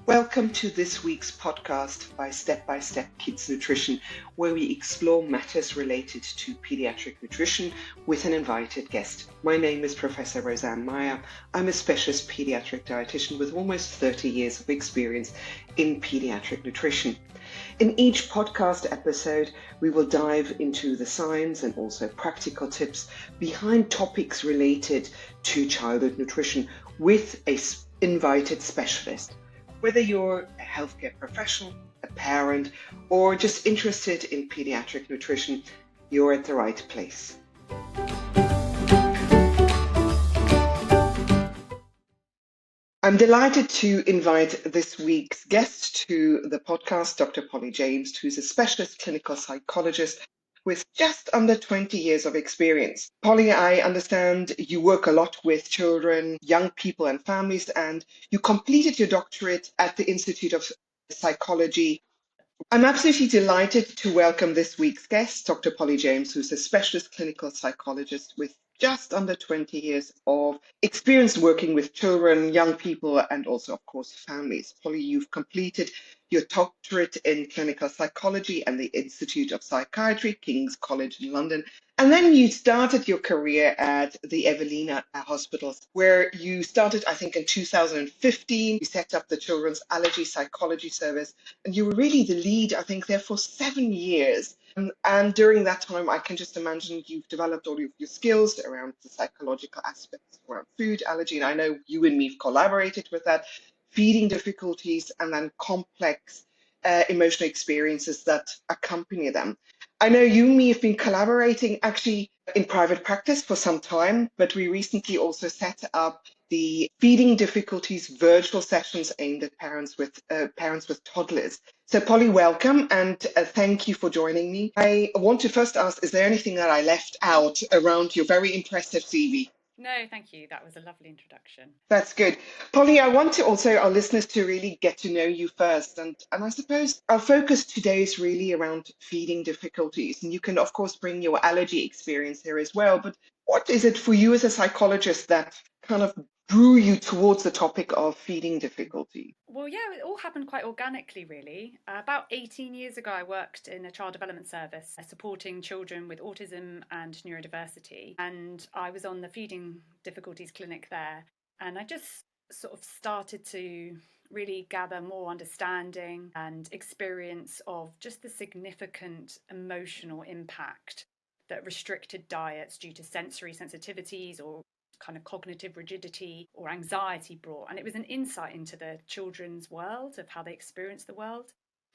Welcome to this week's podcast by Step Kids Nutrition, where we explore matters related to pediatric nutrition with an invited guest. My name is Professor Rosan Meyer. I'm a specialist pediatric dietitian with almost 30 years of experience in pediatric nutrition. In each podcast episode, we will dive into the science and also practical tips behind topics related to childhood nutrition with an invited specialist. Whether you're a healthcare professional, a parent, or just interested in pediatric nutrition, you're at the right place. I'm delighted to invite this week's guest to the podcast, Dr. Polly James, who's a specialist clinical psychologist with just under 20 years of experience. Polly, I understand you work a lot with children, young people and families, and you completed your doctorate at the Institute of Psychology. I'm absolutely delighted to welcome this week's guest, Dr. Polly James, who's a specialist clinical psychologist with just under 20 years of experience working with children, young people, and also, of course, families. Polly, you've completed your doctorate in clinical psychology at the Institute of Psychiatry, King's College in London. And then you started your career at the Evelina Hospitals, where you started, I think, in 2015. You set up the Children's Allergy Psychology Service, and you were really the lead, I think, there for 7 years. And during that time, I can just imagine you've developed all of your skills around the psychological aspects around food allergy. And I know you and me have collaborated with that, feeding difficulties, and then complex emotional experiences that accompany them. I know you and me have been collaborating actually in private practice for some time, but we recently also set up the feeding difficulties virtual sessions aimed at parents with toddlers. So Polly, welcome and thank you for joining me. I want to first ask, is there anything that I left out around your very impressive CV? No, thank you. That was a lovely introduction. That's good. Polly, I want to also our listeners to really get to know you first. And I suppose our focus today is really around feeding difficulties. And you can, of course, bring your allergy experience here as well. But what is it for you as a psychologist that kind of drew you towards the topic of feeding difficulty? Well, yeah, it all happened quite organically, really. About 18 years ago, I worked in a child development service supporting children with autism and neurodiversity. And I was on the feeding difficulties clinic there. And I just sort of started to really gather more understanding and experience of just the significant emotional impact that restricted diets due to sensory sensitivities or kind of cognitive rigidity or anxiety brought. And it was an insight into the children's world, of how they experience the world.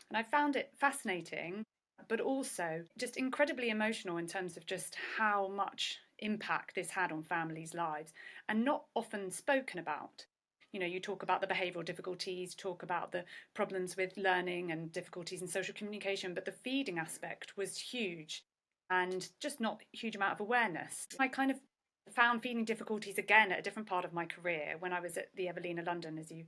And I found it fascinating, but also just incredibly emotional in terms of just how much impact this had on families' lives and not often spoken about. You know, you talk about the behavioural difficulties, talk about the problems with learning and difficulties in social communication, but the feeding aspect was huge and just not a huge amount of awareness. I kind of found feeding difficulties again at a different part of my career when I was at the Evelina London, as you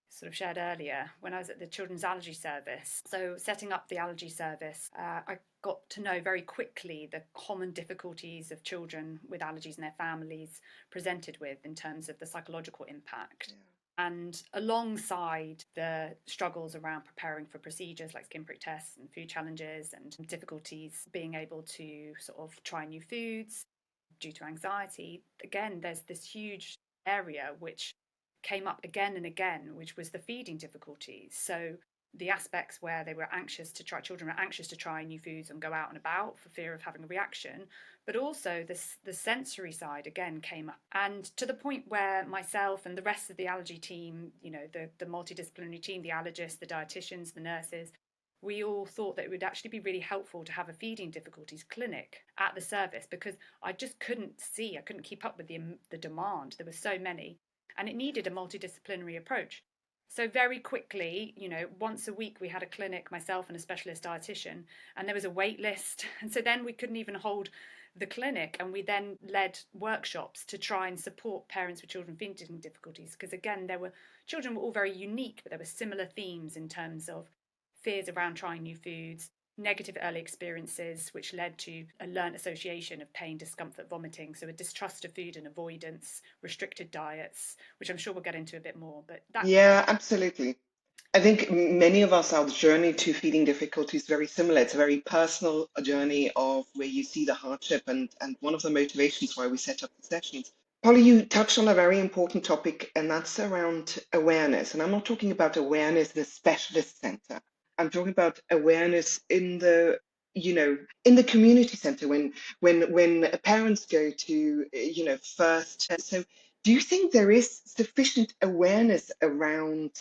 sort of shared earlier, when I was at the Children's Allergy Service. So setting up the allergy service, I got to know very quickly the common difficulties of children with allergies and their families presented with in terms of the psychological impact. Yeah. And alongside the struggles around preparing for procedures like skin prick tests and food challenges and difficulties being able to sort of try new foods due to anxiety, again, there's this huge area which came up again and again, which was the feeding difficulties. So the aspects where they were anxious to try, children were anxious to try new foods and go out and about for fear of having a reaction, but also the sensory side again came up. And to the point where myself and the rest of the allergy team, you know, the multidisciplinary team, the allergists, the dietitians, the nurses, we all thought that it would actually be really helpful to have a feeding difficulties clinic at the service, because I just couldn't keep up with the demand. There were so many, and it needed a multidisciplinary approach. So very quickly, you know, once a week we had a clinic, myself and a specialist dietitian, and there was a wait list. And so then we couldn't even hold the clinic, and we then led workshops to try and support parents with children with feeding difficulties, because again, children were all very unique, but there were similar themes in terms of fears around trying new foods, negative early experiences, which led to a learned association of pain, discomfort, vomiting, so a distrust of food and avoidance, restricted diets, which I'm sure we'll get into a bit more. But Yeah, absolutely. I think many of us, our journey to feeding difficulty is very similar. It's a very personal journey of where you see the hardship and one of the motivations why we set up the sessions. Polly, you touched on a very important topic, and that's around awareness. And I'm not talking about awareness in a specialist center. I'm talking about awareness in in the community center when parents go to, first. So do you think there is sufficient awareness around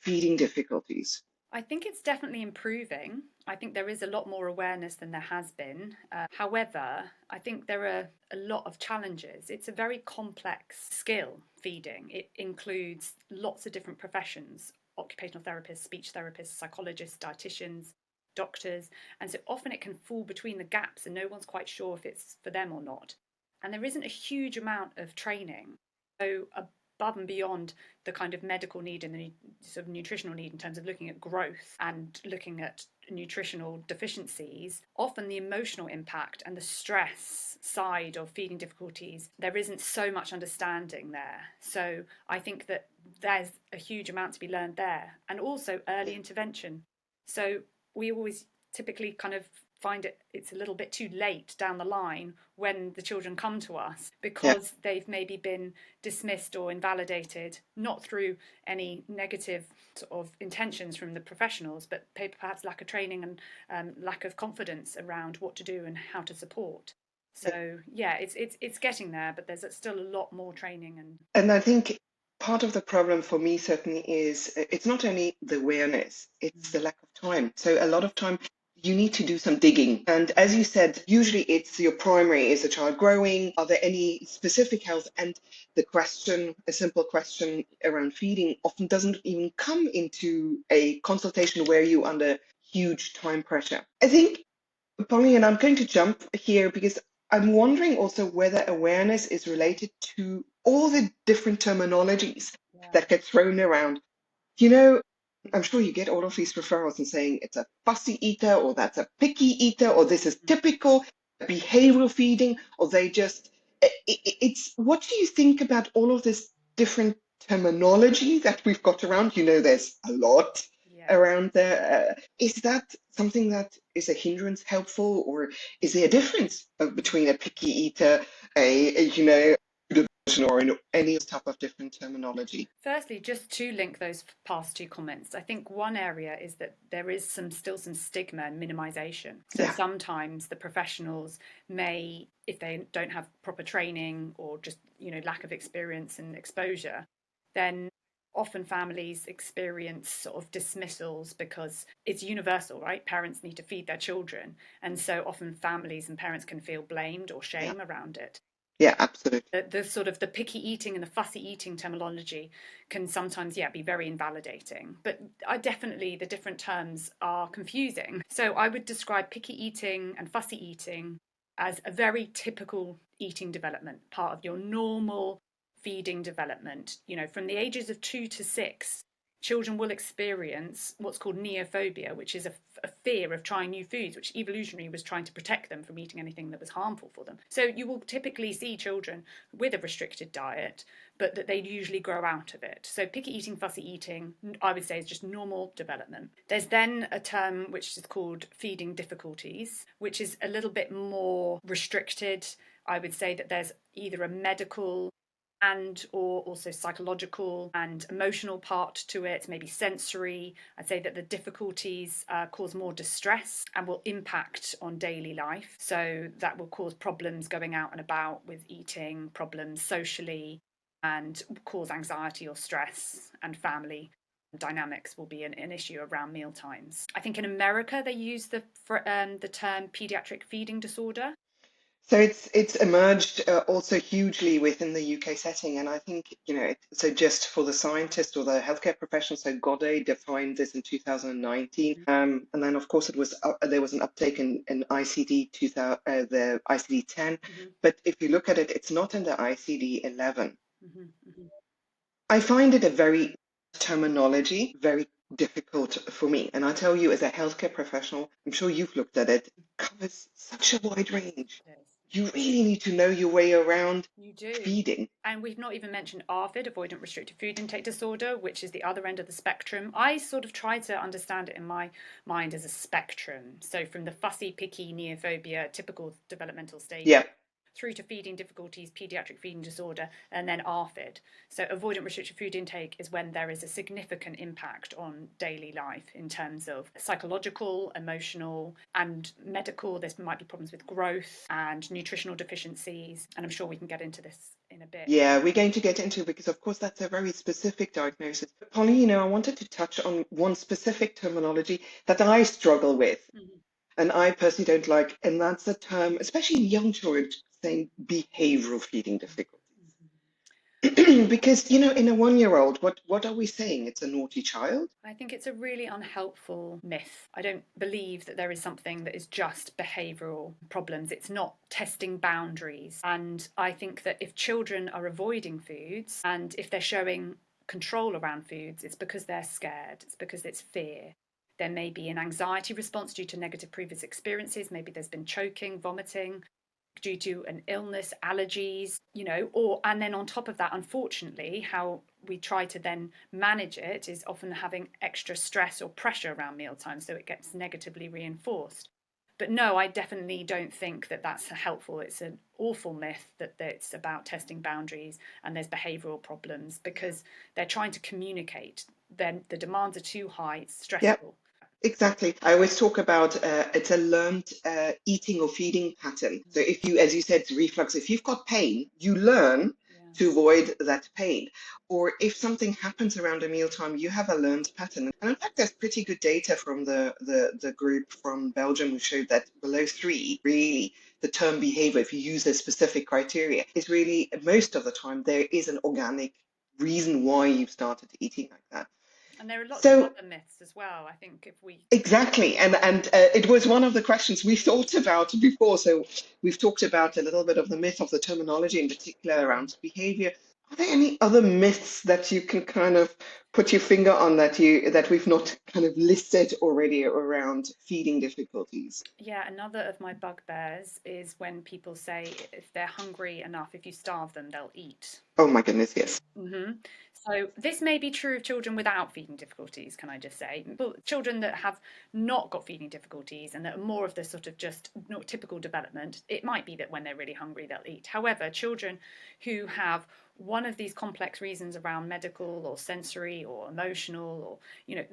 feeding difficulties? I think it's definitely improving. I think there is a lot more awareness than there has been. However, I think there are a lot of challenges. It's a very complex skill, feeding. It includes lots of different professions: occupational therapists, speech therapists, psychologists, dietitians, doctors. And so often it can fall between the gaps and no one's quite sure if it's for them or not. And there isn't a huge amount of training. So, above and beyond the kind of medical need and the sort of nutritional need in terms of looking at growth and looking at nutritional deficiencies, often the emotional impact and the stress side of feeding difficulties, there isn't so much understanding there. So I think that there's a huge amount to be learned there. And also early intervention. So we always typically kind of find it's a little bit too late down the line when the children come to us Yeah. because they've maybe been dismissed or invalidated, not through any negative sort of intentions from the professionals, but perhaps lack of training and lack of confidence around what to do and how to support. So yeah, it's getting there, but there's still a lot more training and And I think part of the problem for me certainly is it's not only the awareness, it's the lack of time. So a lot of time you need to do some digging. And as you said, usually it's your primary, is the child growing? Are there any specific health? And the question, a simple question around feeding often doesn't even come into a consultation where you're under huge time pressure. I think, Polly, and I'm going to jump here because I'm wondering also whether awareness is related to all the different terminologies yeah. that get thrown around. You know, I'm sure you get all of these referrals and saying it's a fussy eater, or that's a picky eater, or this is typical behavioral feeding, or they just, it's, what do you think about all of this different terminology that we've got around? There's a lot Yeah. around there. Is that something that is a hindrance helpful, or is there a difference between a picky eater, or any type of different terminology? Firstly, just to link those past two comments, I think one area is that there is still some stigma and minimization. So Yeah. sometimes the professionals may, if they don't have proper training or just, lack of experience and exposure, then often families experience sort of dismissals because it's universal, right? Parents need to feed their children. And so often families and parents can feel blamed or Yeah. shame around it. Yeah, absolutely. The sort of the picky eating and the fussy eating terminology can sometimes be very invalidating, but I definitely, the different terms are confusing. So I would describe picky eating and fussy eating as a very typical eating development, part of your normal feeding development. From the ages of 2 to 6, children will experience what's called neophobia, which is a fear of trying new foods, which evolutionarily was trying to protect them from eating anything that was harmful for them. So you will typically see children with a restricted diet, but that they usually grow out of it. So picky eating, fussy eating, I would say, is just normal development. There's then a term which is called feeding difficulties, which is a little bit more restricted. I would say that there's either a medical and or also psychological and emotional part to it, maybe sensory. I'd say that the difficulties cause more distress and will impact on daily life. So that will cause problems going out and about with eating, problems socially, and cause anxiety or stress, and family dynamics will be an issue around meal times. I think in America they use the term paediatric feeding disorder. So it's emerged also hugely within the UK setting, and I think so just for the scientist or the healthcare professional, so Goddard defined this in 2019, and then of course there was an uptake in ICD 2000, the ICD 10, but if you look at it, it's not in the ICD 11. I find it a very terminology, very difficult for me. And I tell you, as a healthcare professional, I'm sure you've looked at it, covers such a wide range. you really need to know your way around You do. feeding. And we've not even mentioned ARFID, avoidant restricted food intake disorder, which is the other end of the spectrum. I sort of try to understand it in my mind as a spectrum. So from the fussy, picky, neophobia, typical developmental stage, Yeah. through to feeding difficulties, paediatric feeding disorder, and then ARFID. So avoidant restricted food intake is when there is a significant impact on daily life in terms of psychological, emotional, and medical. There might be problems with growth and nutritional deficiencies, and I'm sure we can get into this in a bit. Yeah, we're going to get into because, of course, that's a very specific diagnosis. But Polly, I wanted to touch on one specific terminology that I struggle with Mhm. and I personally don't like, and that's the term, especially in young children, saying behavioral feeding difficulties. Because, in a 1-year-old, what are we saying? It's a naughty child? I think it's a really unhelpful myth. I don't believe that there is something that is just behavioural problems. It's not testing boundaries. And I think that if children are avoiding foods and if they're showing control around foods, it's because they're scared, it's because it's fear. There may be an anxiety response due to negative previous experiences. Maybe there's been choking, vomiting, due to an illness, allergies, or, and then on top of that, unfortunately, how we try to then manage it is often having extra stress or pressure around mealtime, so it gets negatively reinforced. But no, I definitely don't think that that's helpful. It's an awful myth that it's about testing boundaries and there's behavioural problems because they're trying to communicate. Then the demands are too high, it's Yeah. stressful. Exactly. I always talk about it's a learned eating or feeding pattern. So if you, as you said, reflux, if you've got pain, you learn Yeah. to avoid that pain. Or if something happens around a mealtime, you have a learned pattern. And in fact, there's pretty good data from the group from Belgium who showed that below 3, really, the term behavior, if you use a specific criteria, is really, most of the time, there is an organic reason why you've started eating like that. And there are lots of So other myths as well. I think if we exactly, and it was one of the questions we thought about before. So we've talked about a little bit of the myth of the terminology, in particular around behavior. Are there any other myths that you can kind of put your finger on that we've not kind of listed already around feeding difficulties? Yeah, another of my bugbears is when people say if they're hungry enough, if you starve them, they'll eat. Oh my goodness, yes. So this may be true of children without feeding difficulties, can I just say? But children that have not got feeding difficulties and that are more of the sort of just not typical development, it might be that when they're really hungry, they'll eat. However, children who have one of these complex reasons around medical or sensory or emotional or,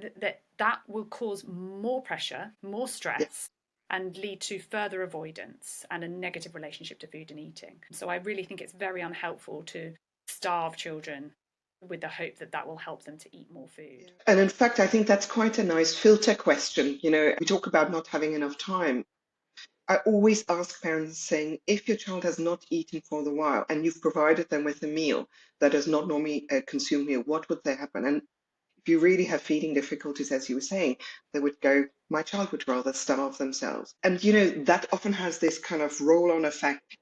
that will cause more pressure, more Yeah. stress, and lead to further avoidance and a negative relationship to food and eating. So I really think it's very unhelpful to starve children with the hope that that will help them to eat more food. And in fact, I think that's quite a nice filter question. We talk about not having enough time. I always ask parents saying, if your child has not eaten for a while and you've provided them with a meal that does not normally consume meal, what would they happen? And if you really have feeding difficulties, as you were saying, they would go, my child would rather starve themselves. And, that often has this kind of roll-on effect,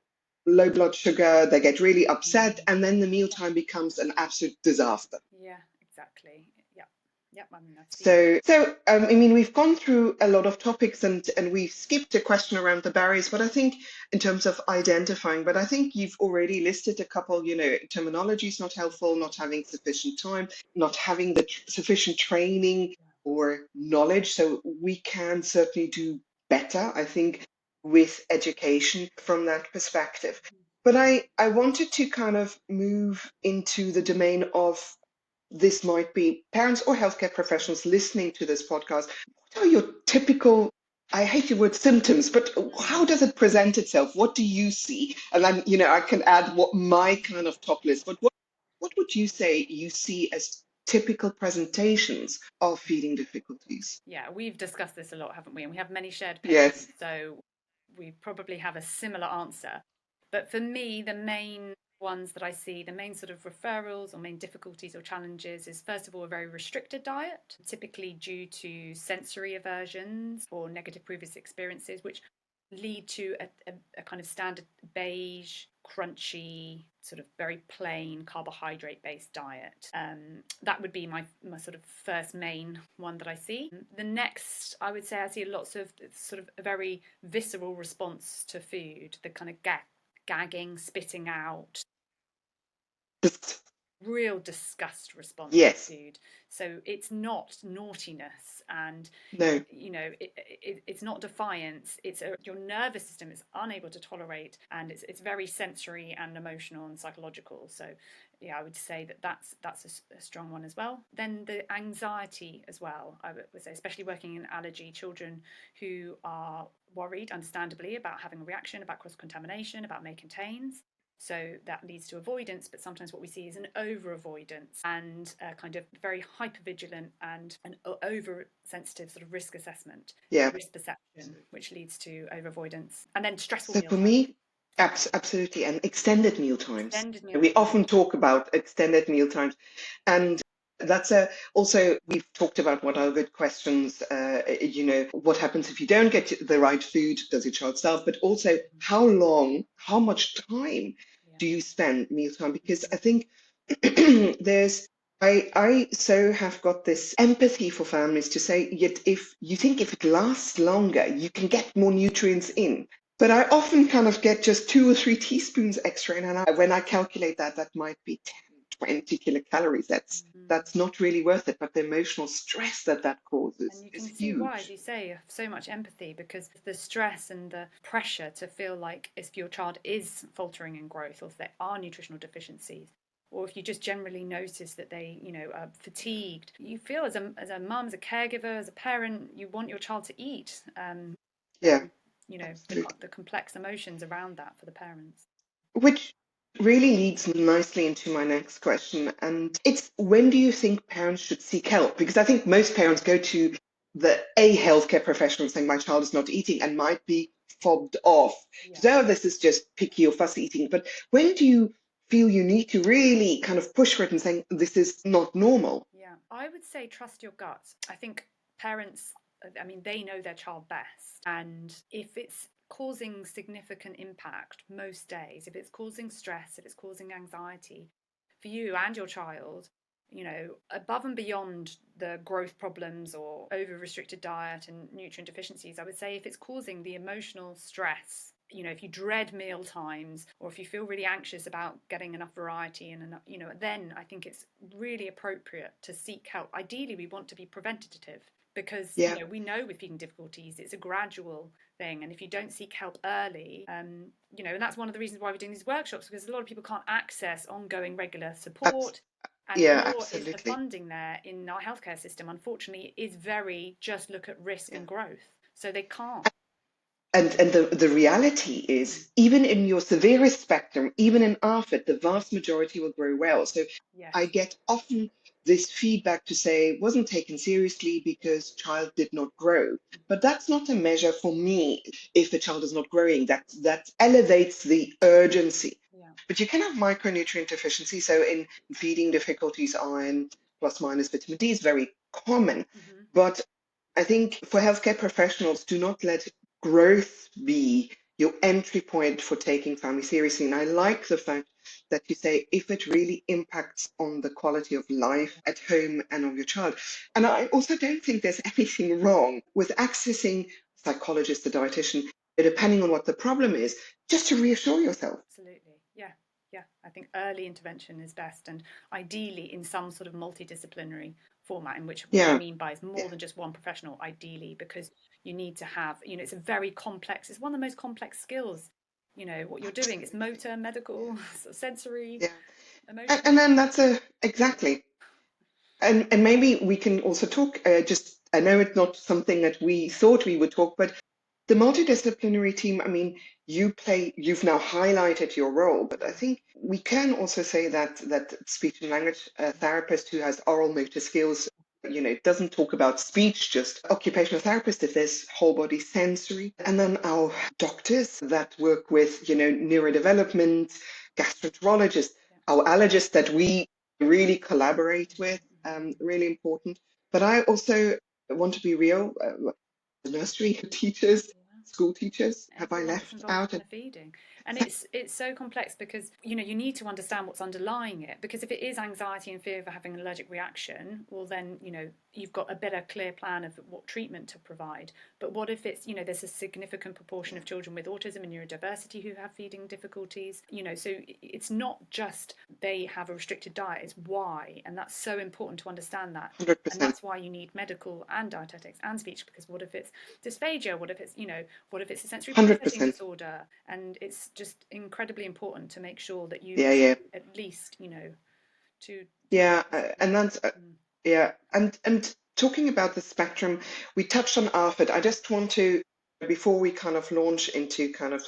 low blood sugar, they get really upset, and then the mealtime becomes an absolute disaster. Yeah, exactly. Yep. Yep. I mean, I've seen. We've gone through a lot of topics and we've skipped a question around the barriers, but I think in terms of identifying, but I think you've already listed a couple, terminology is not helpful, not having sufficient time, not having the sufficient training or knowledge. So we can certainly do better, I think, with education from that perspective. But I wanted to kind of move into the domain of this might be parents or healthcare professionals listening to this podcast. What are your typical, I hate the word symptoms, but how does it present itself? What do you see? And then, I can add what my kind of top list, but what would you say you see as typical presentations of feeding difficulties? Yeah, we've discussed this a lot, haven't we? And we have many shared Yes. patients, so we probably have a similar answer. But for me, the main ones that I see, the main sort of referrals or main difficulties or challenges is first of all a very restricted diet, typically due to sensory aversions or negative previous experiences, which lead to a kind of standard beige, crunchy, sort of very plain carbohydrate based diet. That would be my sort of first main one that I see. The next, I would say, I see lots of sort of a very visceral response to food, the kind of gagging, spitting out, Just, real disgust response to yes. food. So it's not naughtiness, and No. it's not defiance. Your nervous system is unable to tolerate, and it's very sensory and emotional and psychological. So yeah, I would say that's a strong one as well. Then the anxiety as well, I would say, especially working in allergy, children who are worried, understandably, about having a reaction, about cross contamination, about may contains. So that leads to avoidance, but sometimes what we see is an over avoidance and a kind of very hyper vigilant and an over sensitive sort of risk assessment, Yeah. risk perception, which leads to over avoidance. And then stressful So meal for times. me, absolutely, and extended meal times. Extended meal We times. often talk about extended meal times, and that's a also we've talked about what are good questions. What happens if you don't get the right food? Does your child starve? But also, how long, how much time Yeah. do you spend mealtime? Because I think there's I so have got this empathy for families to say, yet if you think if it lasts longer, you can get more nutrients in. But I often kind of get just 2 or 3 teaspoons extra in, and when I calculate that, that might be 10, 20 kilocalories. That's not really worth it. But the emotional stress that that causes And you is can see why, as huge. you say, so much empathy, because the stress and the pressure to feel like if your child is faltering in growth, or if there are nutritional deficiencies, or if you just generally notice that they, are fatigued, you feel as a mum, as a caregiver, as a parent, you want your child to eat. So, Yeah, absolutely. the complex emotions around that for the parents. Which really leads nicely into my next question. And it's when do you think parents should seek help? Because I think most parents go to a healthcare professional saying my child is not eating and might be fobbed off. Yeah. So this is just picky or fussy eating. But when do you feel you need to really kind of push for it and saying this is not normal? Yeah, I would say trust your gut. I think parents, I mean, they know their child best. And if it's causing significant impact most days, if it's causing stress, if it's causing anxiety for you and your child, above and beyond the growth problems or over restricted diet and nutrient deficiencies, I would say if it's causing the emotional stress, if you dread meal times, or if you feel really anxious about getting enough variety and enough, then I think it's really appropriate to seek help. Ideally, we want to be preventative, because Yeah, we know with feeding difficulties it's a gradual thing, and if you don't seek help early, and that's one of the reasons why we're doing these workshops, because a lot of people can't access ongoing regular abs- support, and yeah, nor is the absolutely. funding there in our healthcare system. Unfortunately, it is very just look at risk Yeah. and growth, so they can't. And the reality is, even in your severest spectrum, even in ARFID, the vast majority will grow well. So Yes. I get often this feedback to say wasn't taken seriously because child did not grow. But that's not a measure for me if a child is not growing. That elevates the urgency. Yeah. But you can have micronutrient deficiency. So in feeding difficulties, iron plus minus vitamin D is very common. Mm-hmm. But I think for healthcare professionals, do not let growth be your entry point for taking family seriously. And I like the fact that you say if it really impacts on the quality of life at home and of your child. And I also don't think there's anything wrong with accessing a psychologist, a dietitian, depending on what the problem is, just to reassure yourself. Absolutely. Yeah. Yeah. I think early intervention is best, and ideally in some sort of multidisciplinary format, in which what I Yeah, mean by is more yeah, than just one professional, ideally, because you need to have, it's a very complex, it's one of the most complex skills. What you're doing, it's absolutely. motor, medical, sensory, Yeah. And emotional. then exactly. And maybe we can also talk, just, I know it's not something that we thought we would talk, but the multidisciplinary team, I mean, you've now highlighted your role, but I think we can also say that speech and language therapist who has oral motor skills, doesn't talk about speech, just occupational therapist if there's whole body sensory. And then our doctors that work with, neurodevelopment, gastroenterologists, Yeah. our allergists that we really collaborate with, really important. But I also want to be real. Nursery teachers, Yeah. school teachers, have I Everyone that's left involved out? in the feeding. And it's so complex because, you need to understand what's underlying it. Because if it is anxiety and fear of having an allergic reaction, well, then, you've got a better, clear plan of what treatment to provide. But what if it's, there's a significant proportion of children with autism and neurodiversity who have feeding difficulties, so it's not just they have a restricted diet, it's why. And that's so important to understand that. 100%. And that's why you need medical and dietetics and speech, because what if it's dysphagia? What if it's, what if it's a sensory processing 100%. disorder? And it's just incredibly important to make sure that you Yeah. at least, to Yeah, and that's yeah, and talking about the spectrum, we touched on ARFID. I just want to, before we kind of launch into kind of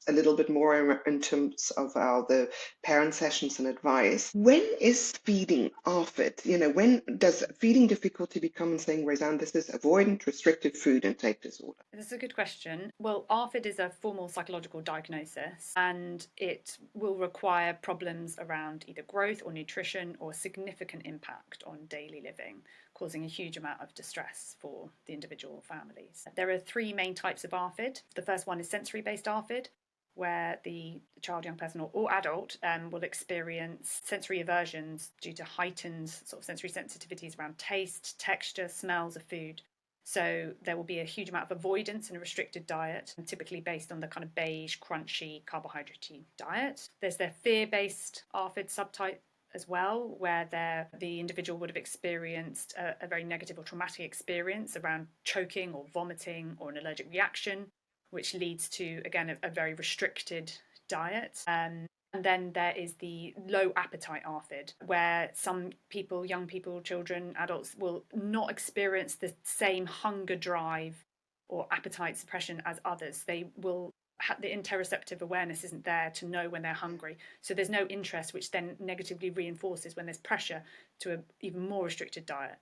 a little bit more in terms of the parent sessions and advice. When is feeding ARFID? When does feeding difficulty become saying, Rosan, this is avoidant restricted food intake disorder? That's a good question. Well, ARFID is a formal psychological diagnosis, and it will require problems around either growth or nutrition or significant impact on daily living, causing a huge amount of distress for the individual families. There are 3 main types of ARFID. The first one is sensory-based ARFID, where the child, young person, or adult will experience sensory aversions due to heightened sort of sensory sensitivities around taste, texture, smells of food. So there will be a huge amount of avoidance in a restricted diet, typically based on the kind of beige, crunchy, carbohydrate diet. There's their fear-based ARFID subtype as well, where the individual would have experienced a very negative or traumatic experience around choking or vomiting or an allergic reaction, which leads to, again, a very restricted diet. And then there is the low appetite ARFID, where some people, young people, children, adults, will not experience the same hunger drive or appetite suppression as others. They will the interoceptive awareness isn't there to know when they're hungry. So there's no interest, which then negatively reinforces when there's pressure to an even more restricted diet.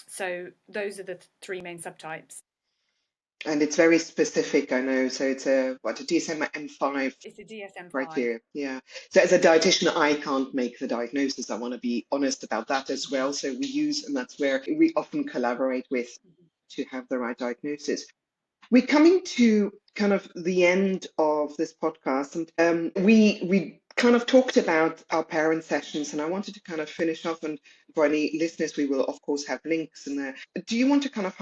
So those are the 3 main subtypes. And it's very specific, I know. So it's a DSM-5 It's a DSM-5 criteria. Yeah. So as a dietitian, I can't make the diagnosis. I want to be honest about that as well. So we use, and that's where we often collaborate with to have the right diagnosis. We're coming to kind of the end of this podcast, and we kind of talked about our parent sessions, and I wanted to kind of finish off. And for any listeners, we will of course have links in there. Do you want to kind of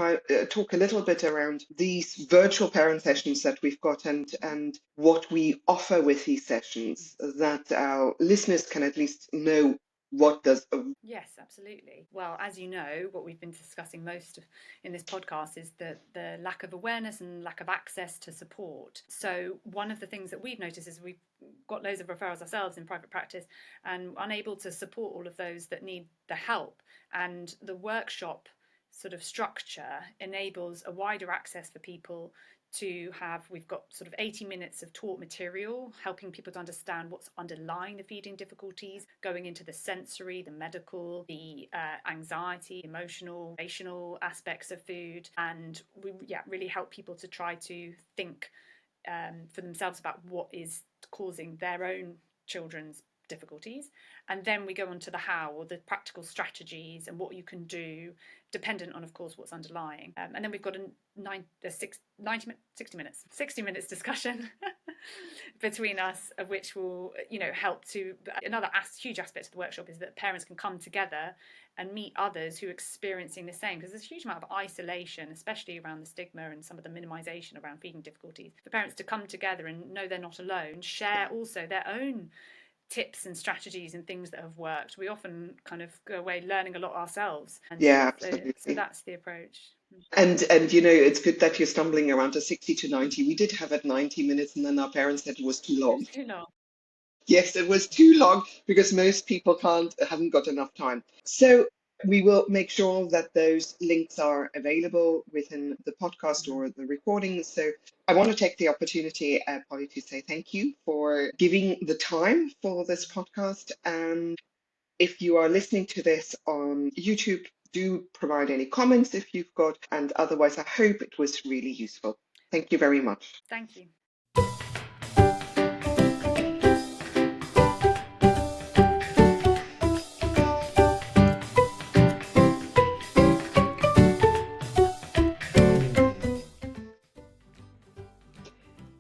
talk a little bit around these virtual parent sessions that we've got, and what we offer with these sessions, that our listeners can at least know what does? Yes, absolutely. Well, as you know, what we've been discussing most in this podcast is the lack of awareness and lack of access to support. So one of the things that we've noticed is we've got loads of referrals ourselves in private practice and unable to support all of those that need the help. And the workshop sort of structure enables a wider access for people to have. We've got sort of 80 minutes of taught material, helping people to understand what's underlying the feeding difficulties, going into the sensory, the medical, the anxiety, emotional, relational aspects of food. And we really help people to try to think for themselves about what is causing their own children's difficulties. And then we go on to the how, or the practical strategies and what you can do, dependent on, of course, what's underlying. And then we've got a 60 minutes discussion between us, of which will help to. Another huge aspect of the workshop is that parents can come together and meet others who are experiencing the same, because there's a huge amount of isolation, especially around the stigma and some of the minimization around feeding difficulties. For parents to come together and know they're not alone, share also their own tips and strategies and things that have worked. We often kind of go away learning a lot ourselves. And Yeah, absolutely. So that's the approach. And it's good that you're stumbling around to 60 to 90. We did have it 90 minutes, and then our parents said it was too long. It was too long. Yes, it was too long because most people haven't got enough time. So we will make sure that those links are available within the podcast or the recording. So I want to take the opportunity, Polly, to say thank you for giving the time for this podcast. And if you are listening to this on YouTube, do provide any comments if you've got. And otherwise, I hope it was really useful. Thank you very much. Thank you.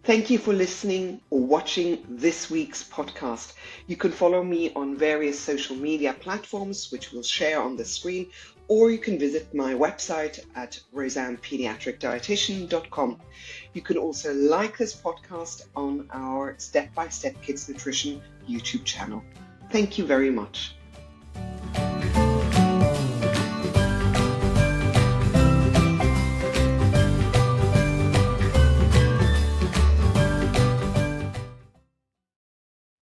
Thank you for listening or watching this week's podcast. You can follow me on various social media platforms, which we'll share on the screen, or you can visit my website at rosanpaediatricdietitian.com. You can also like this podcast on our Step by Step Kids Nutrition YouTube channel. Thank you very much.